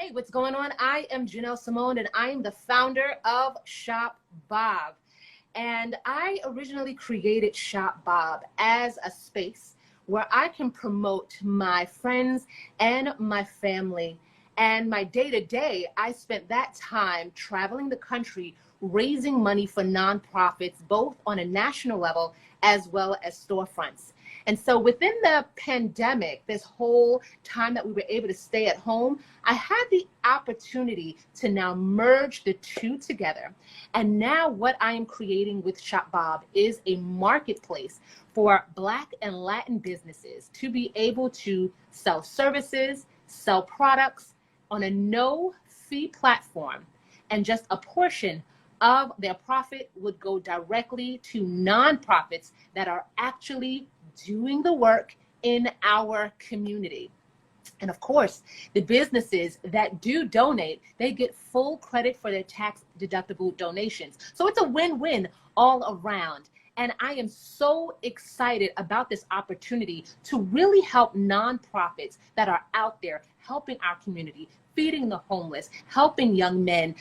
Hey, what's going on? I am Janelle Simone, and I am the founder of Shop Bob. And I originally created Shop Bob as a space where I can promote my friends and my family. And my day-to-day, I spent that time traveling the country, raising money for nonprofits, both on a national level as well as storefronts. And so within the pandemic, this whole time that we were able to stay at home, I had the opportunity to now merge the two together. And now what I am creating with Shop Bob is a marketplace for Black and Latin businesses to be able to sell services, sell products on a no-fee platform, and just a portion of their profit would go directly to nonprofits that are actually doing the work in our community. And of course, the businesses that do donate, they get full credit for their tax deductible donations. So it's a win-win all around. And I am so excited about this opportunity to really help nonprofits that are out there helping our community, feeding the homeless, helping young men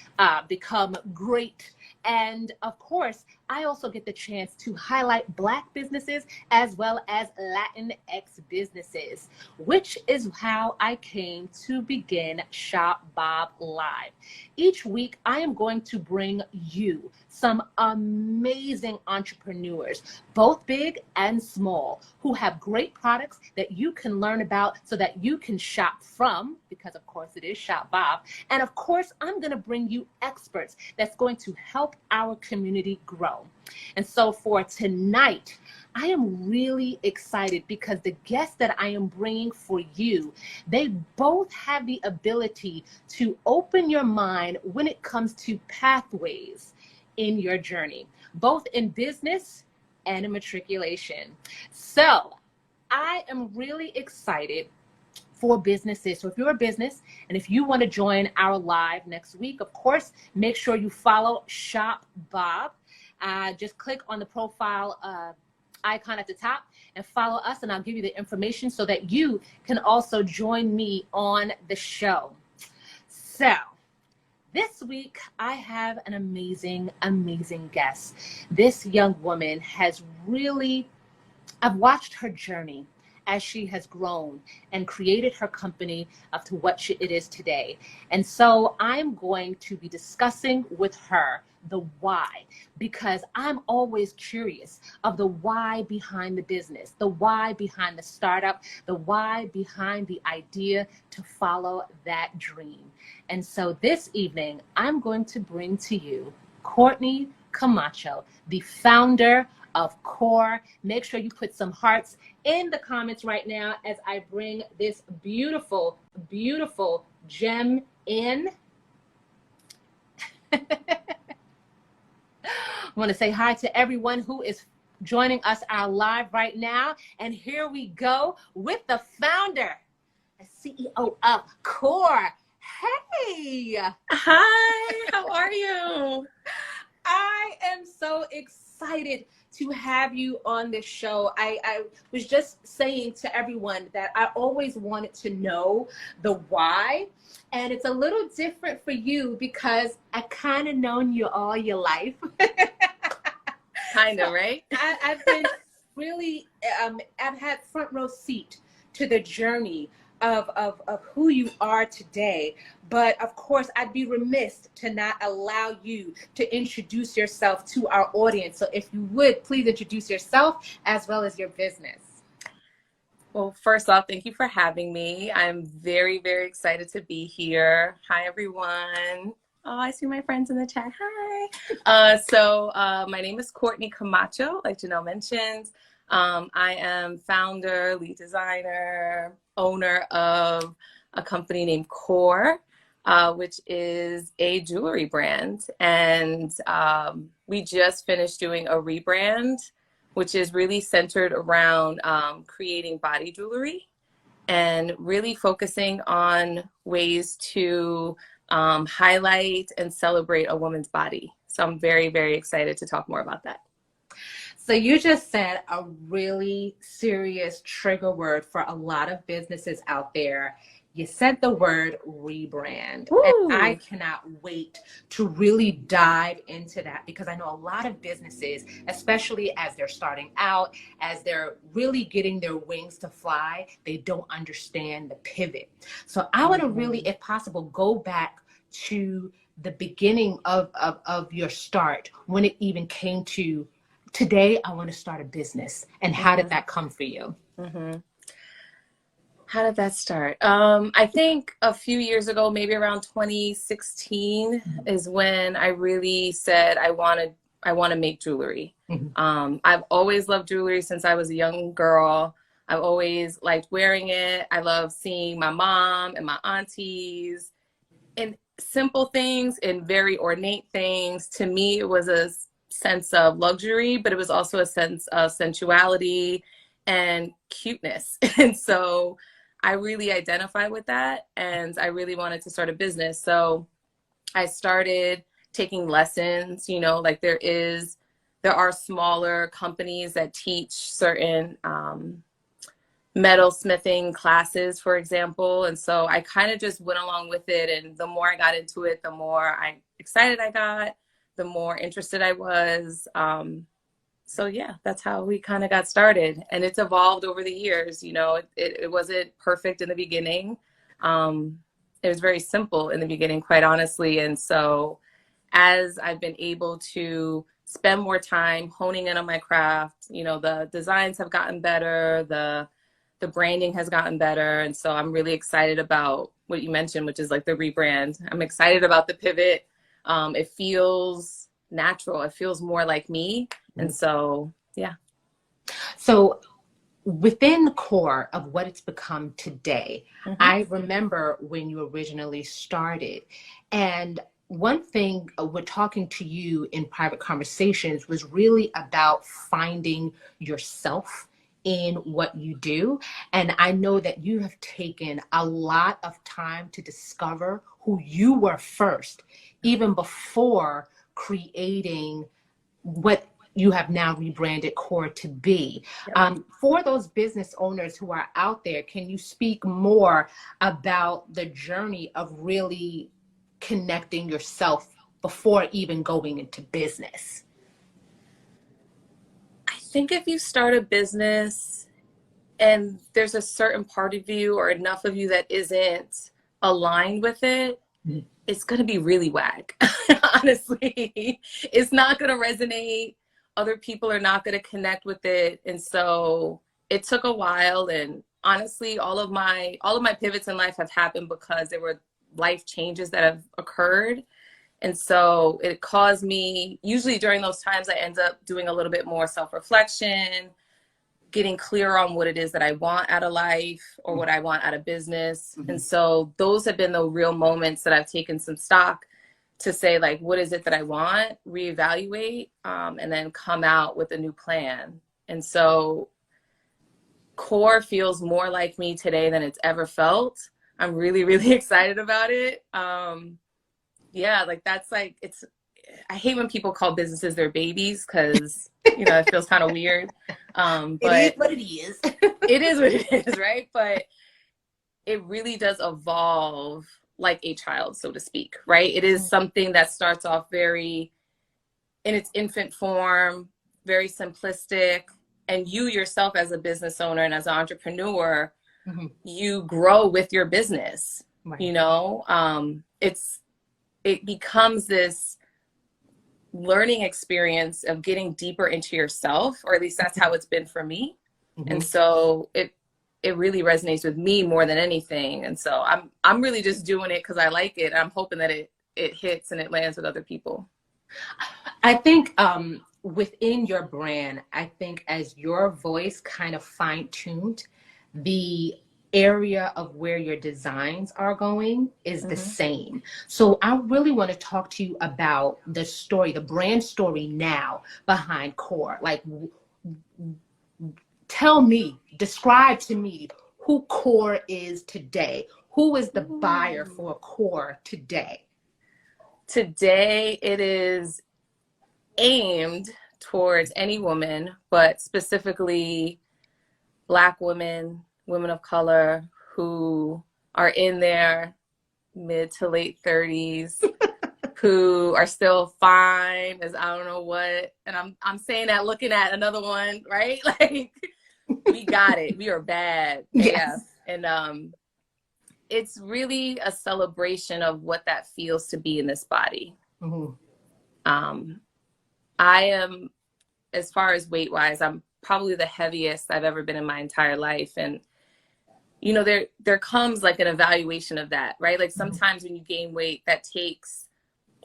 become great. And of course, I also get the chance to highlight Black businesses as well as Latinx businesses, which is how I came to begin Shop Bob Live. Each week, I am going to bring you some amazing entrepreneurs, both big and small, who have great products that you can learn about so that you can shop from, because of course it is Shop Bob. And of course, I'm going to bring you experts that's going to help our community grow. And so for tonight, I am really excited because the guests that I am bringing for you, they both have the ability to open your mind when it comes to pathways in your journey, both in business and in matriculation. So I am really excited for businesses. So if you're a business and if you want to join our live next week, of course, make sure you follow Shop Bob. Just click on the profile icon at the top and follow us, and I'll give you the information so that you can also join me on the show. So this week, I have an amazing, amazing guest. This young woman has really, I've watched her journey as she has grown and created her company up to what it is today. And so I'm going to be discussing with her the why, because I'm always curious of the why behind the business, the why behind the startup, the why behind the idea to follow that dream. And so this evening, I'm going to bring to you Courtney Camacho, the founder of COUR. Make sure you put some hearts in the comments right now as I bring this beautiful, beautiful gem in. I want to say hi to everyone who is joining us our live right now. And here we go with the founder and CEO of COUR. Hey. Hi, how are you? I am so excited to have you on this show. I was just saying to everyone that I always wanted to know the why. And it's a little different for you because I kind of known you all your life. Kind of, right? I've been really, I've had front row seat to the journey of who you are today. But of course, I'd be remiss to not allow you to introduce yourself to our audience. So if you would, please introduce yourself as well as your business. Well, first off, thank you for having me. I'm very, very excited to be here. Hi, everyone. Oh, I see my friends in the chat. Hi. So my name is Courtney Camacho, like Janelle mentioned. I am founder, lead designer, owner of a company named COUR, which is a jewelry brand. And we just finished doing a rebrand, which is really centered around creating body jewelry and really focusing on ways to highlight and celebrate a woman's body. So I'm very, very excited to talk more about that. So you just said a really serious trigger word for a lot of businesses out there. You said the word rebrand, and I Woo! cannot wait to really dive into that because I know a lot of businesses, especially as they're starting out, as they're really getting their wings to fly, they don't understand the pivot. So I want to really, if possible, go back to the beginning of your start when it even came to today, I want to start a business. And how did that come for you? Mm-hmm. How did that start? I think a few years ago, maybe around 2016, is when I really said I want to make jewelry. I've always loved jewelry since I was a young girl. I've always liked wearing it. I love seeing my mom and my aunties and simple things and very ornate things. To me, it was a sense of luxury, but it was also a sense of sensuality and cuteness. And so I really identify with that, and I really wanted to start a business. So I started taking lessons, you know, like there are smaller companies that teach certain metal smithing classes, for example. And so I kind of just went along with it. And the more I got into it, the more excited I got, the more interested I was. So yeah, that's how we kind of got started, and it's evolved over the years. You know, it wasn't perfect in the beginning. It was very simple in the beginning, quite honestly. And so as I've been able to spend more time honing in on my craft, you know, the designs have gotten better, the branding has gotten better. And so I'm really excited about what you mentioned, which is like the rebrand. I'm excited about the pivot. It feels natural. It feels more like me. And so, yeah. So within the core of what it's become today, I remember when you originally started. And one thing with talking to you in private conversations was really about finding yourself in what you do. And I know that you have taken a lot of time to discover who you were first, even before creating what you have now rebranded COUR to be. For those business owners who are out there, can you speak more about the journey of really connecting yourself before even going into business? I think if you start a business and there's a certain part of you or enough of you that isn't aligned with it, it's going to be really whack. Honestly, it's not going to resonate. Other people are not going to connect with it. And so it took a while. And honestly, all of my pivots in life have happened because there were life changes that have occurred. And so it caused me, usually during those times, I end up doing a little bit more self-reflection, getting clear on what it is that I want out of life or what I want out of business. And so those have been the real moments that I've taken some stock to say, like, what is it that I want, reevaluate, and then come out with a new plan. And so COUR feels more like me today than it's ever felt. I'm really, really excited about it. Yeah, like that's like, I hate when people call businesses their babies because, you know, it feels kind of weird. But it is what it is. It is what it is, right? But it really does evolve like a child, so to speak, right? It is something that starts off very in its infant form, very simplistic. And you yourself as a business owner and as an entrepreneur, you grow with your business, you know? It becomes this learning experience of getting deeper into yourself, or at least that's how it's been for me. And so it really resonates with me more than anything. And so I'm really just doing it because I like it. I'm hoping that it hits and it lands with other people. I think within your brand, I think as your voice kind of fine-tuned, the area of where your designs are going is the same. So I really want to talk to you about the story, the brand story now behind COUR. Like, describe to me who COUR is today. Who is the buyer for COUR today? Today, it is aimed towards any woman, but specifically Black women, women of color who are in their mid to late 30s who are still fine as I don't know what. And I'm saying that looking at another one, right? Like, we got it. We are bad. Yes. Yeah. And it's really a celebration of what that feels to be in this body. Mm-hmm. I am, as far as weight wise, I'm probably the heaviest I've ever been in my entire life. And you know, there comes like an evaluation of that, right? Like sometimes when you gain weight, that takes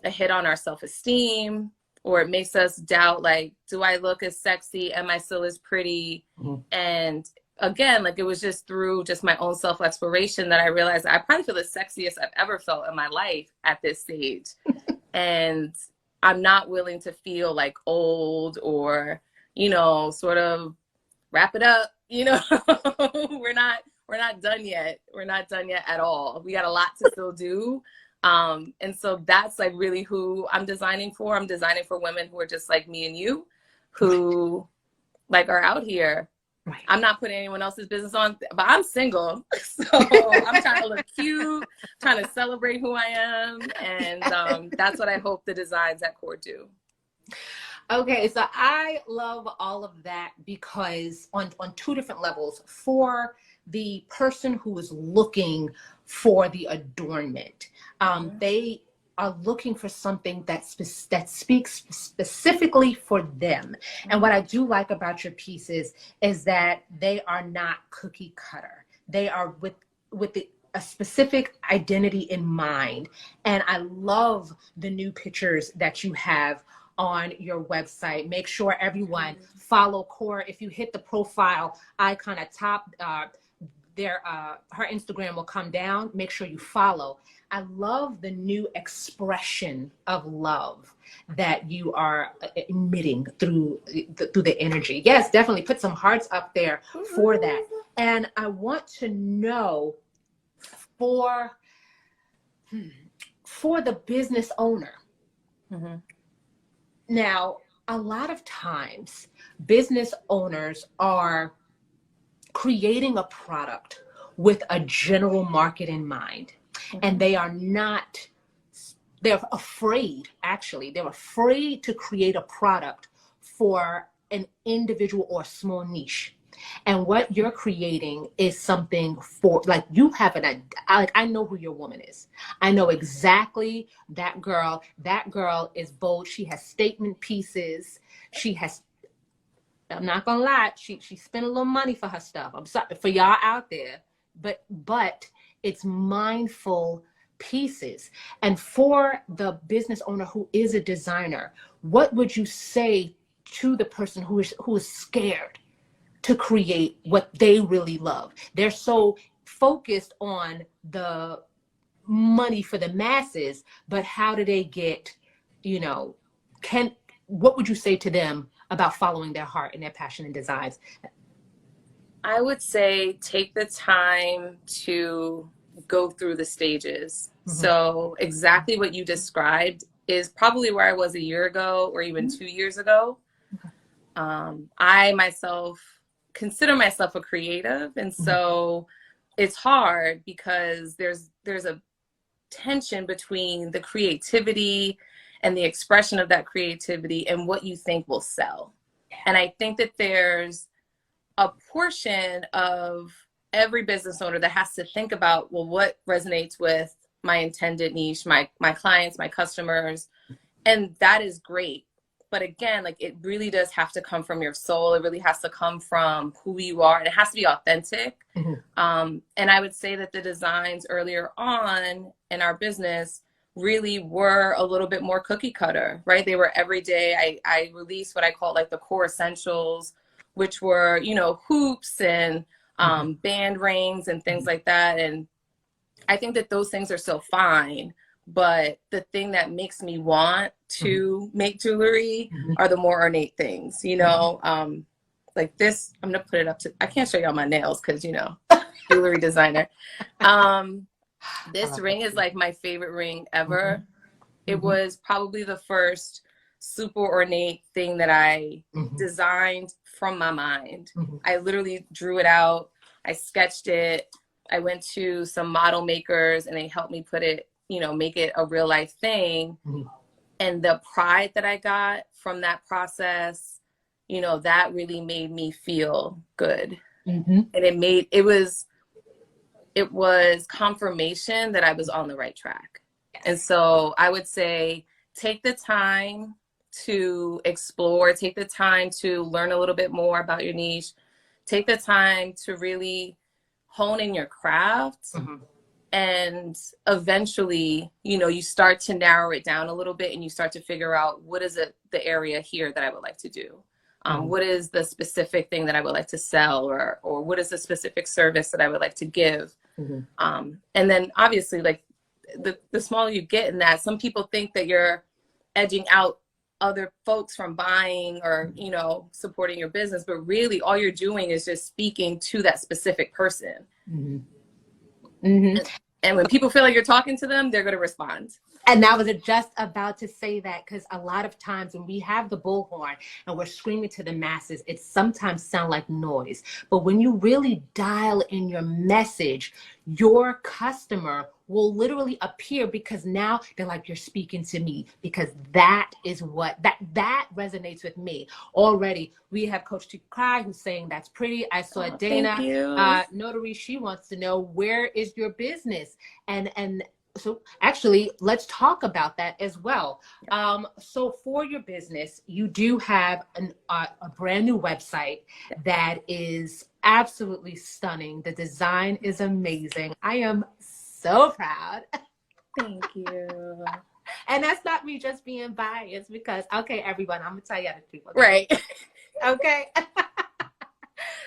a hit on our self-esteem, or it makes us doubt, like, do I look as sexy? Am I still as pretty? Mm-hmm. And again, like, it was just through just my own self-exploration that I realized I probably feel the sexiest I've ever felt in my life at this stage. And I'm not willing to feel like old or, you know, sort of wrap it up, you know. We're not done yet. We're not done yet at all. We got a lot to still do. And so that's like really who I'm designing for. I'm designing for women who are just like me and you, who like are out here. Right. I'm not putting anyone else's business on, but I'm single. So I'm trying to look cute, trying to celebrate who I am. And that's what I hope the designs at COUR do. Okay, so I love all of that because on two different levels. For the person who is looking for the adornment, they are looking for something that speaks specifically for them. And what I do like about your pieces is that they are not cookie cutter. They are with a specific identity in mind. And I love the new pictures that you have on your website. Make sure everyone follow COUR. If you hit the profile icon at top, her Instagram will come down. Make sure you follow. I love the new expression of love that you are emitting through the energy. Yes, definitely put some hearts up there for that. And I want to know for the business owner. Mm-hmm. Now, a lot of times business owners are creating a product with a general market in mind. Mm-hmm. And they're afraid to create a product for an individual or small niche. And what you're creating is something for, like, you have I know who your woman is. I know exactly that girl. That girl is bold. She has statement pieces. I'm not gonna lie, she spent a little money for her stuff. I'm sorry for y'all out there, but it's mindful pieces. And for the business owner who is a designer, what would you say to the person who is scared to create what they really love? They're so focused on the money for the masses, but how do they get, what would you say to them about following their heart and their passion and designs? I would say take the time to go through the stages. Mm-hmm. So exactly what you described is probably where I was a year ago or even 2 years ago. I myself consider myself a creative. And so it's hard because there's a tension between the creativity and the expression of that creativity and what you think will sell. And I think that there's a portion of every business owner that has to think about, well, what resonates with my intended niche, my clients, my customers. And that is great. But again, like, it really does have to come from your soul. It really has to come from who you are, and it has to be authentic. Mm-hmm. And I would say that the designs earlier on in our business really were a little bit more cookie cutter, right? They were everyday. I released what I call like the core essentials, which were, hoops and band rings and things like that. And I think that those things are still fine. But the thing that makes me want to make jewelry are the more ornate things, like this. I'm going to put it up to, I can't show y'all my nails because, jewelry designer. This ring is like my favorite ring ever. It was probably the first super ornate thing that I designed from my mind. I literally drew it out. I sketched it. I went to some model makers and they helped me put it, make it a real life thing. Mm-hmm. And the pride that I got from that process, that really made me feel good. Mm-hmm. And it was confirmation that I was on the right track. Yes. And so I would say, take the time to explore, take the time to learn a little bit more about your niche, take the time to really hone in your craft. Mm-hmm. And eventually, you start to narrow it down a little bit and you start to figure out what is the area here that I would like to do. Mm-hmm. What is the specific thing that I would like to sell, or what is the specific service that I would like to give? Mm-hmm. And then obviously, like the smaller you get in that, some people think that you're edging out other folks from buying or, supporting your business, but really all you're doing is just speaking to that specific person. Mm-hmm. Mm-hmm. And when people feel like you're talking to them, they're going to respond. And I was just about to say that, because a lot of times when we have the bullhorn and we're screaming to the masses, it sometimes sounds like noise. But when you really dial in your message, your customer will literally appear, because now they're like, you're speaking to me, because that is what that resonates with me. Already we have Coach to Cry who's saying that's pretty. I saw Dana Notary. She wants to know, where is your business? And so actually, let's talk about that as well. So for your business, you do have a brand new website that is absolutely stunning. The design is amazing. I am so proud. Thank you. And that's not me just being biased, because, okay, everyone, I'm going to tell you the truth. Right. Okay.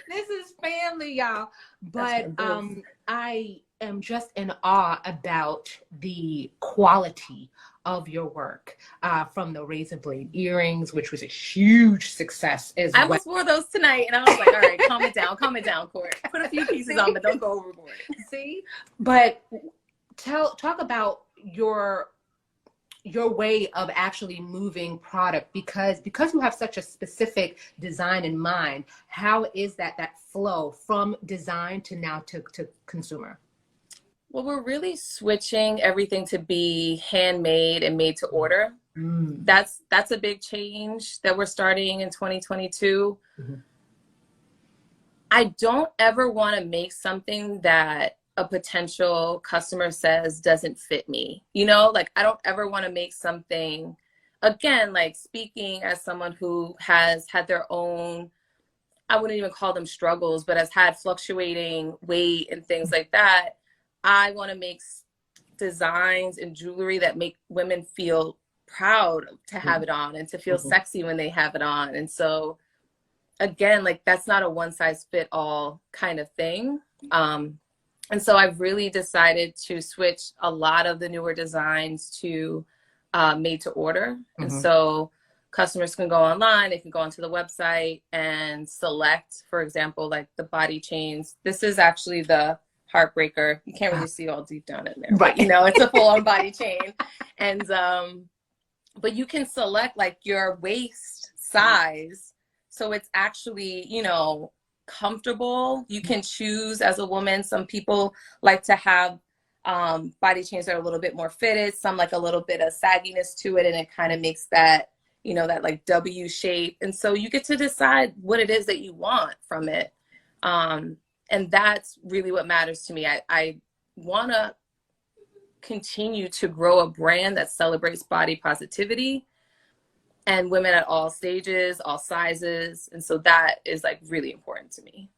This is family, y'all. But I am just in awe about the quality of your work, from the razor blade earrings, which was a huge success as well. I almost wore those tonight, and I was like, all right, calm it down, COUR. Put a few pieces on, but don't go overboard. See? But talk about your way of actually moving product, because you have such a specific design in mind. How is that flow from design to now to consumer? Well, we're really switching everything to be handmade and made to order. Mm. That's a big change that we're starting in 2022. Mm-hmm. I don't ever want to make something that a potential customer says doesn't fit me. Like, I don't ever want to make something, again, like, speaking as someone who has had their own, I wouldn't even call them struggles, but has had fluctuating weight and things like that. I want to make designs and jewelry that make women feel proud to have it on and to feel sexy when they have it on. And so, again, like, that's not a one size fit all kind of thing. And so I've really decided to switch a lot of the newer designs to made to order. Mm-hmm. And so customers can go online, they can go onto the website and select, for example, like the body chains. This is actually the Heartbreaker. You can't really see all deep down in there, right? But, it's a full on body chain. And, but you can select like your waist size. So it's actually, comfortable. You can choose as a woman. Some people like to have body chains that are a little bit more fitted, some like a little bit of sagginess to it, and it kind of makes that, that like W shape. And so you get to decide what it is that you want from it. And that's really what matters to me. I want to continue to grow a brand that celebrates body positivity and women at all stages, all sizes. And so that is like really important to me.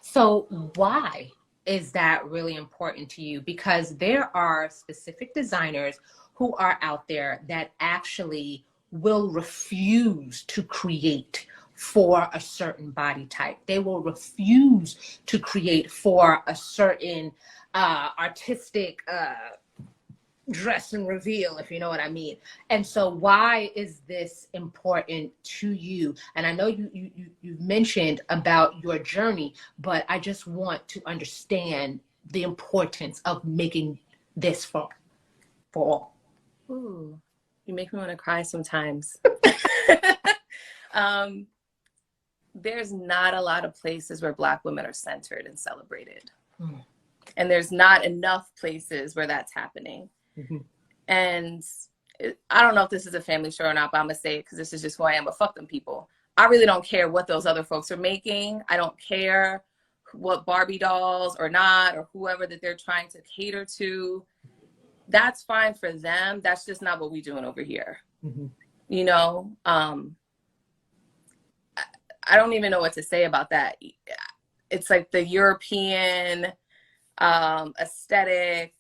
So why is that really important to you? Because there are specific designers who are out there that actually will refuse to create for a certain body type. They will refuse to create for a certain artistic dress and reveal, if you know what I mean. And so why is this important to you? And I know you've mentioned about your journey, but I just want to understand the importance of making this for all. Ooh, you make me want to cry sometimes. There's not a lot of places where Black women are centered and celebrated. And there's not enough places where that's happening. Mm-hmm. And I don't know if this is a family show or not, but I'm going to say it because this is just who I am, but fuck them people. I really don't care what those other folks are making. I don't care what Barbie dolls or not, or whoever that they're trying to cater to. That's fine for them. That's just not what we're doing over here. Mm-hmm. You know, I don't even know what to say about that. It's like the European aesthetic,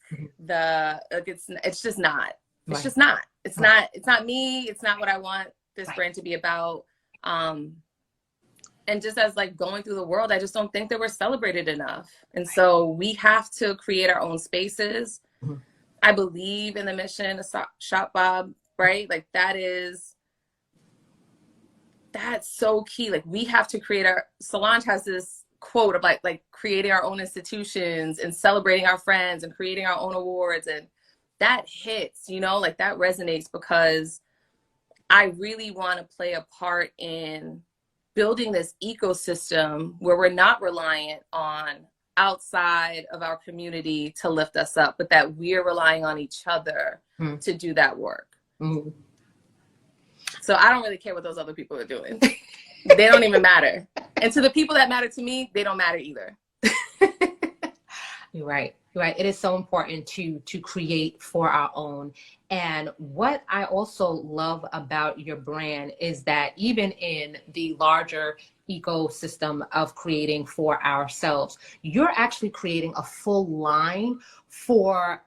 it's just not. It's just not. It's not me. It's not what I want this brand to be about. And just as like going through the world, I just don't think that we're celebrated enough. And so we have to create our own spaces. Mm-hmm. I believe in the mission of Shop Bob, right? Like that's so key. Like we have to create Solange has this quote of like creating our own institutions and celebrating our friends and creating our own awards. And that hits, you know, like that resonates because I really want to play a part in building this ecosystem where we're not reliant on outside of our community to lift us up, but that we're relying on each other to do that work. Mm-hmm. So I don't really care what those other people are doing. They don't even matter. And to the people that matter to me, they don't matter either. You're right. You're right. It is so important to create for our own. And what I also love about your brand is that even in the larger ecosystem of creating for ourselves, you're actually creating a full line for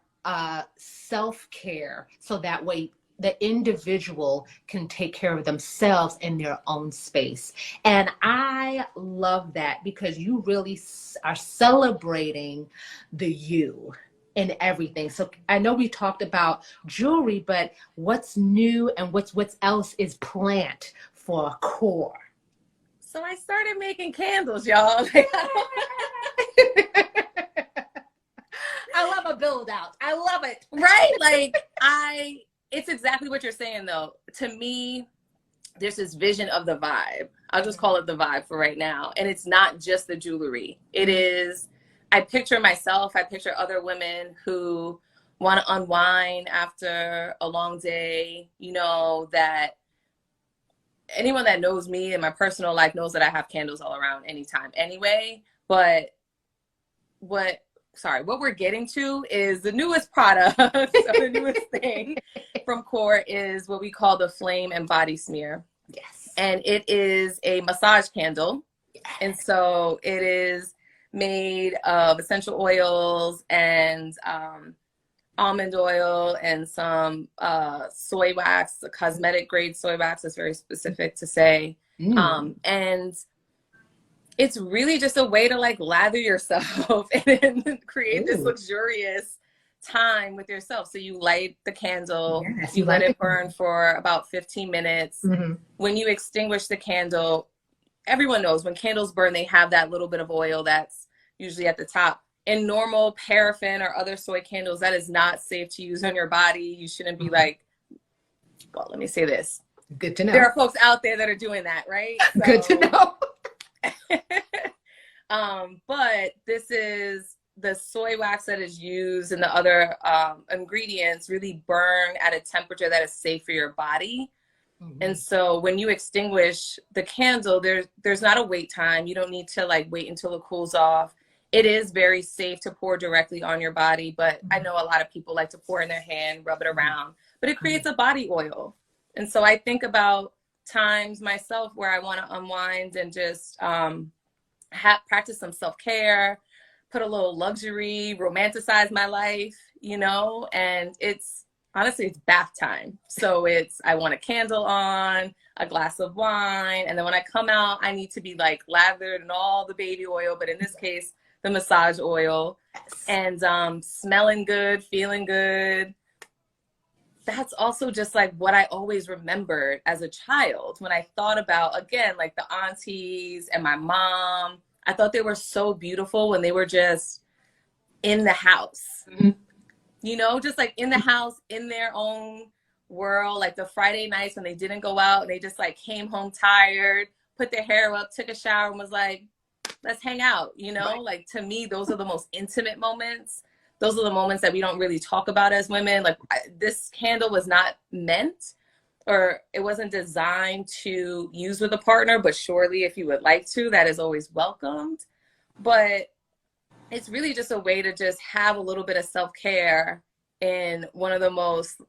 self-care. So that way the individual can take care of themselves in their own space. And I love that because you really are celebrating the you in everything. So I know we talked about jewelry, but what's new and what's else is planned for COUR? So I started making candles, y'all. I love a build out. I love it. Right? Like it's exactly what you're saying though. To me, there's this vision of the vibe. I'll just call it the vibe for right now. And it's not just the jewelry. It is, I picture myself, I picture other women who want to unwind after a long day, you know, that anyone that knows me in my personal life knows that I have candles all around anytime anyway. But what we're getting to is the newest product. So the newest thing from COUR is what we call the Flame and Body Smear. Yes. And it is a massage candle. Yes. And so it is made of essential oils and almond oil and some soy wax, a cosmetic grade soy wax is very specific to say. And it's really just a way to like lather yourself and create this luxurious time with yourself. So you light the candle, you let it burn for about 15 minutes. Mm-hmm. When you extinguish the candle, everyone knows when candles burn, they have that little bit of oil that's usually at the top. In normal paraffin or other soy candles, that is not safe to use on your body. You shouldn't be like, well, let me say this. Good to know. There are folks out there that are doing that, right? So, good to know. But this is the soy wax that is used and the other ingredients really burn at a temperature that is safe for your body. Mm-hmm. And so when you extinguish the candle, there's not a wait time. You don't need to like wait until it cools off. It is very safe to pour directly on your body, but I know a lot of people like to pour in their hand, rub it around, but it creates a body oil. And so I think about times myself where I want to unwind and just practice some self-care, put a little luxury, romanticize my life, you know, and it's bath time. So I want a candle on, a glass of wine, and then when I come out, I need to be like lathered in all the baby oil, but in this case, the massage oil, and smelling good, feeling good. That's also just like what I always remembered as a child when I thought about, again, like the aunties and my mom. I thought they were so beautiful when they were just in the house, you know, just like in the house, in their own world, like the Friday nights when they didn't go out and they just like came home tired, put their hair up, took a shower and was like, let's hang out, you know? Right. Like, to me, those are the most intimate moments. Those are the moments that we don't really talk about as women. Like, this candle was not meant, or it wasn't designed to use with a partner, but surely if you would like to, that is always welcomed. But it's really just a way to just have a little bit of self-care in one of the most,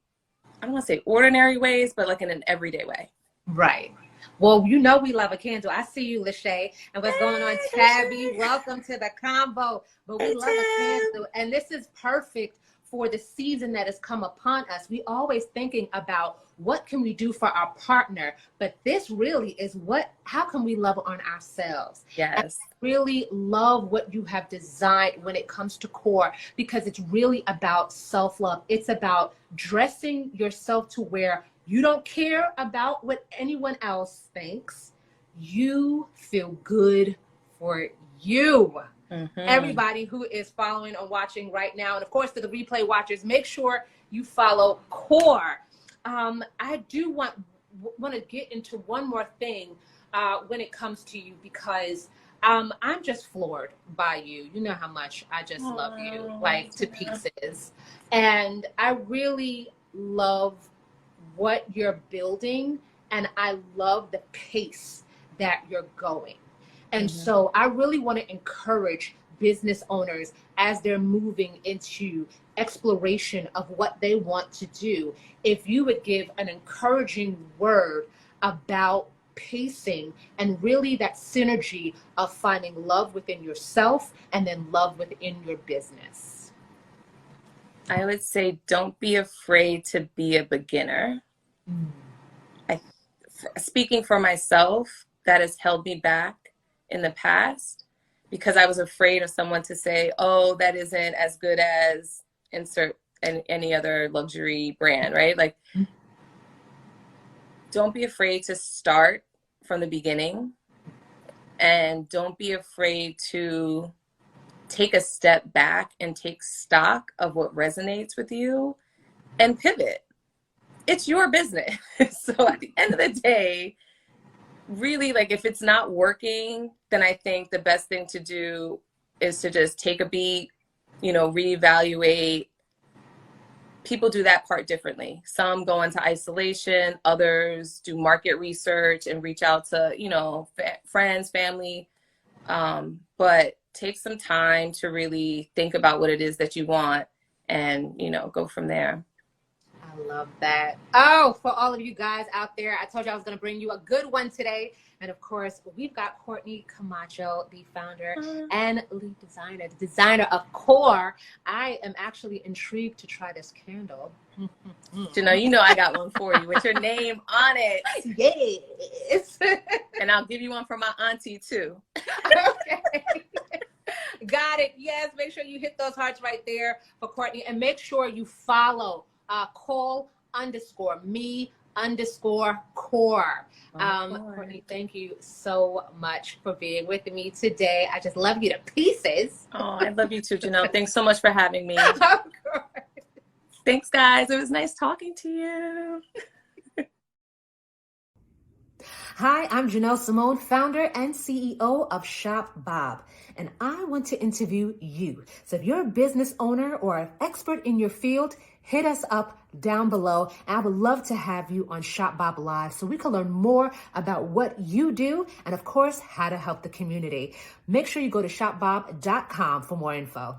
I don't want to say ordinary ways, but like in an everyday way. Right. Well, you know we love a candle. I see you, Lachey. And what's going on, Tabby? Welcome to the combo. But we love a candle. And this is perfect for the season that has come upon us. We always thinking about what can we do for our partner, but this really is how can we love on ourselves? Yes. And I really love what you have designed when it comes to COUR, because it's really about self-love. It's about dressing yourself to where you don't care about what anyone else thinks. You feel good for you. Mm-hmm. Everybody who is following or watching right now, and of course to the replay watchers, make sure you follow COUR. I do want to get into one more thing when it comes to you, because I'm just floored by you. You know how much I just love you, like to pieces. And I really love what you're building, and I love the pace that you're going. And so I really want to encourage business owners as they're moving into exploration of what they want to do. If you would give an encouraging word about pacing and really that synergy of finding love within yourself and then love within your business. I would say don't be afraid to be a beginner. Speaking for myself, that has held me back in the past because I was afraid of someone to say, oh, that isn't as good as insert any other luxury brand, right? Like, don't be afraid to start from the beginning, and don't be afraid to take a step back and take stock of what resonates with you and pivot. It's your business. So at the end of the day, really, like, if it's not working, then I think the best thing to do is to just take a beat, reevaluate. People do that part differently. Some go into isolation, others do market research and reach out to, friends, family. But take some time to really think about what it is that you want and, go from there. I love that. Oh, for all of you guys out there, I told you I was going to bring you a good one today. And of course, we've got Courtney Camacho, the founder and lead designer, the designer of COUR. I am actually intrigued to try this candle. Janelle, I got one for you with your name on it. Yes. And I'll give you one for my auntie too. Okay. Got it. Yes. Make sure you hit those hearts right there for Courtney, and make sure you follow Cole_me_COUR. Courtney, thank you so much for being with me today. I just love you to pieces. Oh, I love you too, Janelle. Thanks so much for having me. Of course. Thanks, guys. It was nice talking to you. Hi, I'm Janelle Simone, founder and CEO of Shop Bob, and I want to interview you. So if you're a business owner or an expert in your field, hit us up down below. And I would love to have you on Shop Bob Live so we can learn more about what you do and, of course, how to help the community. Make sure you go to shopbob.com for more info.